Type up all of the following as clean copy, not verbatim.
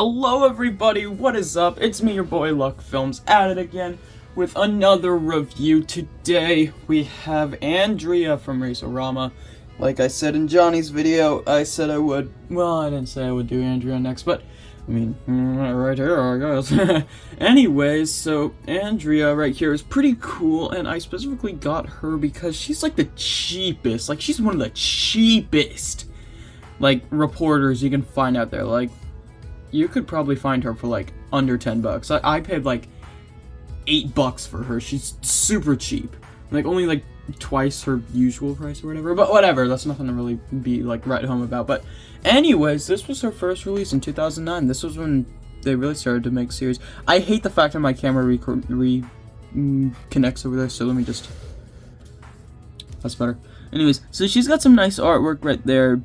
Hello everybody, what is up? It's me, your boy Luck Films, at it again with another review. Today we have Andrea from Racerama. Like I said in Johnny's video, I said I would, well, I didn't say I would do Andrea next, but I mean, right here, I guess. Anyways, so Andrea right here is pretty cool, and I specifically got her because she's like the cheapest, like she's one of the cheapest, like, reporters you can find out there. Like, you could probably find her for like under 10 bucks. I paid like $8 for her. She's super cheap, like only like twice her usual price or whatever, but whatever, that's nothing to really be like right home about. But anyways, this was her first release in 2009. This was when they really started to make series. I hate the fact that my camera connects over there, so let me just, that's better. Anyways, so she's got some nice artwork right there,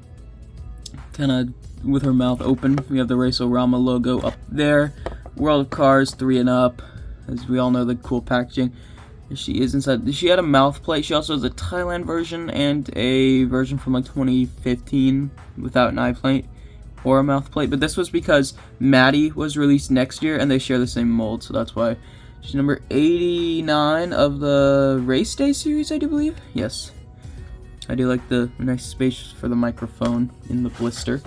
kind of with her mouth open. We have the Racerama logo up there, World of Cars 3 and up, as we all know, the cool packaging. She is inside. She had a mouth plate. She also has a Thailand version and a version from like 2015 without an eye plate or a mouth plate. But this was because Maddie was released next year and they share the same mold, so that's why. She's number 89 of the Race Day series, I do believe. Yes. I do like the nice space for the microphone in the blister.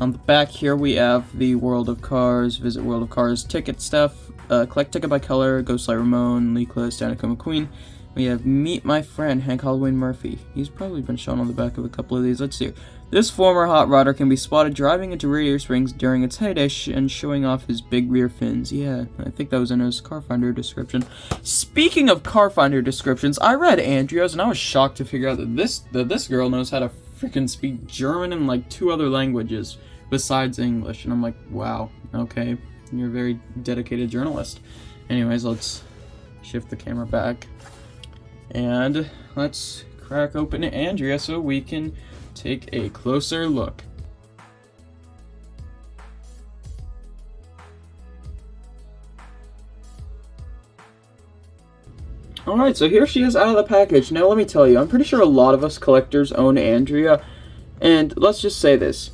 On the back here we have the World of Cars, Visit World of Cars ticket stuff. Collect ticket by color, Ghostlight Ramon, Leakless, Danica McQueen. We have Meet My Friend, Hank Halloween Murphy. He's probably been shown on the back of a couple of these. Let's see here. This former hot rodder can be spotted driving into rear springs during its heyday and showing off his big rear fins. Yeah, I think that was in his car finder description. Speaking of car finder descriptions, I read Andrea's and I was shocked to figure out that this girl knows how to freaking speak German and like 2 other languages besides English. And I'm like, wow, okay. You're a very dedicated journalist. Anyways, let's shift the camera back and let's crack open Andrea so we can take a closer look. Alright, so here she is out of the package. Now let me tell you, I'm pretty sure a lot of us collectors own Andrea, and let's just say this.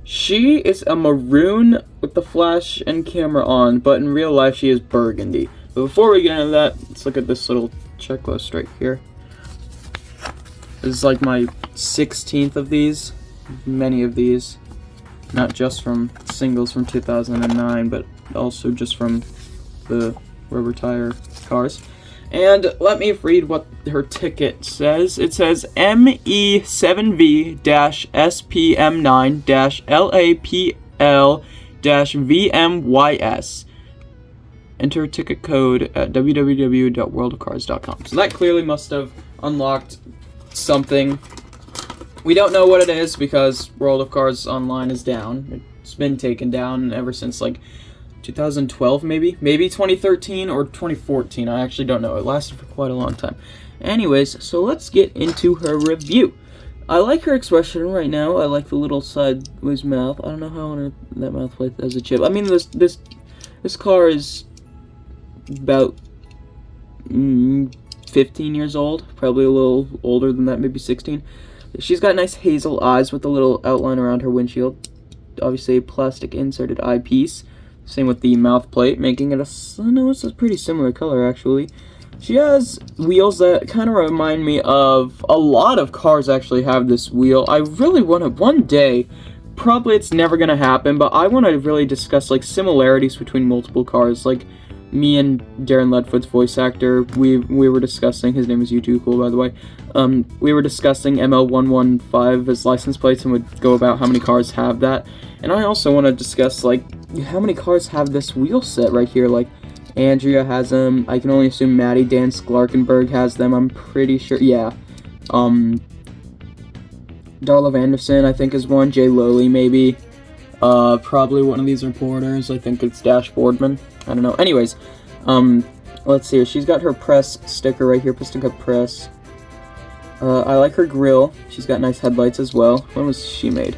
She is a maroon with the flash and camera on, but in real life she is burgundy. But before we get into that, let's look at this little checklist right here. This is like my 16th of these. Many of these. Not just from singles from 2009, but also just from the rubber tire cars. And let me read what her ticket says. It says MEE7V-SPM9-LAPL-VMYS. Enter ticket code at www.worldofcars.com. So that clearly must have unlocked something. We don't know what it is because World of Cars Online is down. It's been taken down ever since like 2012 maybe 2013 or 2014. I actually don't know. It lasted for quite a long time. Anyways, so let's get into her review. I like her expression right now. I like the little sideways mouth. I don't know how on that mouth plate has a chip. I mean, this car is about 15 years old, probably a little older than that, maybe 16. She's got nice hazel eyes with a little outline around her windshield. Obviously a plastic inserted eyepiece. Same with the mouth plate, making it it's a pretty similar color actually. She has wheels that kind of remind me of, a lot of cars actually have this wheel. I really want to, one day, probably it's never going to happen, but I want to really discuss like similarities between multiple cars. Like me and Darren Ledfoot's voice actor, we were discussing, his name is U2Cool by the way, we were discussing ML115 as license plates and would go about how many cars have that. And I also want to discuss like how many cars have this wheel set right here. Like Andrea has them. I can only assume Maddie Dan Sklarkenberg has them. I'm pretty sure. Yeah. Darla Vanderson I think is one. Jay Lowley maybe. Probably one of these reporters. I think it's Dash Boardman. I don't know. Anyways, let's see. She's got her press sticker right here. Piston Cup press. I like her grill. She's got nice headlights as well. When was she made?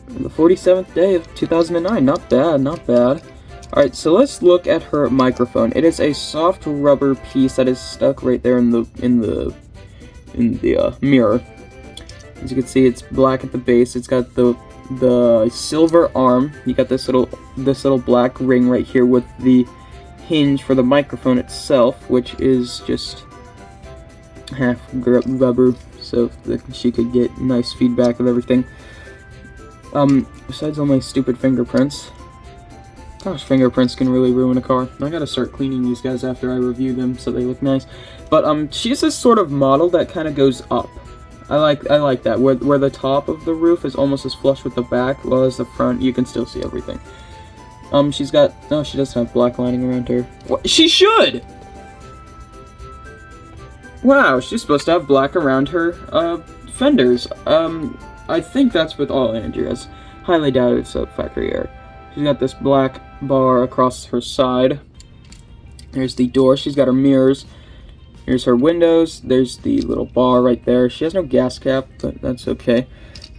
The 47th day of 2009. Not bad, not bad. Alright, so let's look at her microphone. It is a soft rubber piece that is stuck right there in the mirror. As you can see, it's black at the base. It's got the the silver arm. You got this little black ring right here with the hinge for the microphone itself, which is just half rubber, so that she could get nice feedback of everything. Besides all my stupid fingerprints. Gosh, fingerprints can really ruin a car. I gotta start cleaning these guys after I review them so they look nice. But she's this sort of model that kind of goes up. I like that, where the top of the roof is almost as flush with the back, while as the front you can still see everything. She's got, no, she doesn't have black lining around her. What? She should! Wow, she's supposed to have black around her fenders. I think that's with all Andreas. Highly doubt it's a factory error. She's got this black bar across her side. There's the door. She's got her mirrors. Here's her windows. There's the little bar right there. She has no gas cap, but that's okay.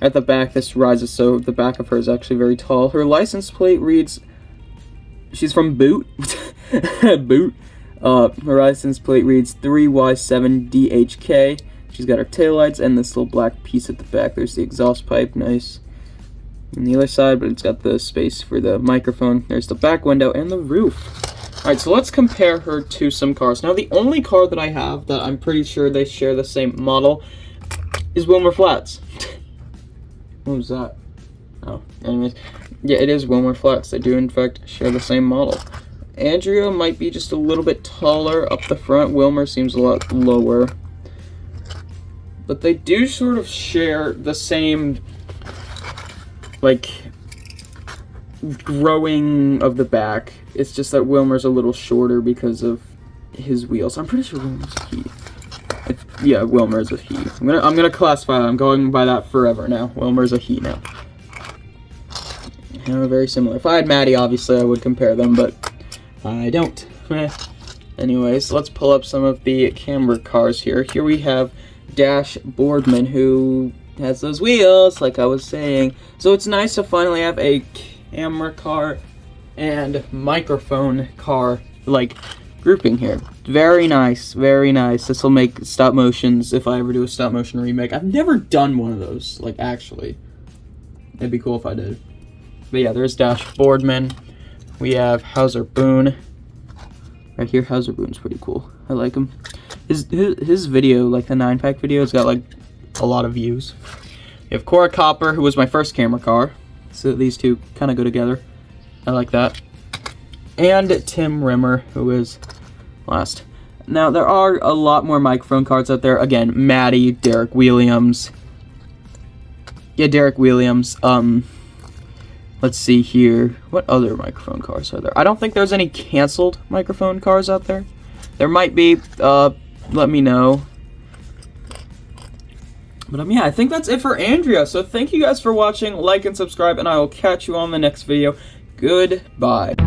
At the back, this rises, so the back of her is actually very tall. Her license plate reads, she's from Boot. Boot. Her license plate reads 3Y7DHK. She's got her taillights and this little black piece at the back. There's the exhaust pipe, nice. On the other side, but it's got the space for the microphone. There's the back window and the roof. Alright, so let's compare her to some cars. Now, the only car that I have that I'm pretty sure they share the same model is Wilmer Flats. What was that? Oh, anyways. Yeah, it is Wilmer Flats. They do, in fact, share the same model. Andrea might be just a little bit taller up the front. Wilmer seems a lot lower. But they do sort of share the same, like, growing of the back. It's just that Wilmer's a little shorter because of his wheels. I'm pretty sure Wilmer's a he. Yeah, Wilmer's a he. I'm gonna classify that. I'm going by that forever now. Wilmer's a he now. They're very similar. If I had Maddie, obviously I would compare them, but I don't. Anyways, let's pull up some of the camera cars here. Here we have Dash Boardman, who has those wheels, like I was saying. So it's nice to finally have a camera car and microphone car, like, grouping here. Very nice, very nice. This will make stop motions if I ever do a stop motion remake. I've never done one of those, like, actually. It'd be cool if I did. But yeah, there's Dash Boardman. We have Hauser Boone. Right here, Hauser Boone's pretty cool. I like him. His video, like the 9-pack video, has got like a lot of views. We have Cora Copper, who was my first camera car. So these two kind of go together. I like that. And Tim Rimmer, who is last. Now, there are a lot more microphone cards out there. Again, Maddie, Derek Williams. Yeah, Derek Williams. Let's see here. What other microphone cars are there? I don't think there's any canceled microphone cars out there. There might be. Let me know. But yeah, I think that's it for Andrea. So thank you guys for watching. Like and subscribe, and I will catch you on the next video. Goodbye.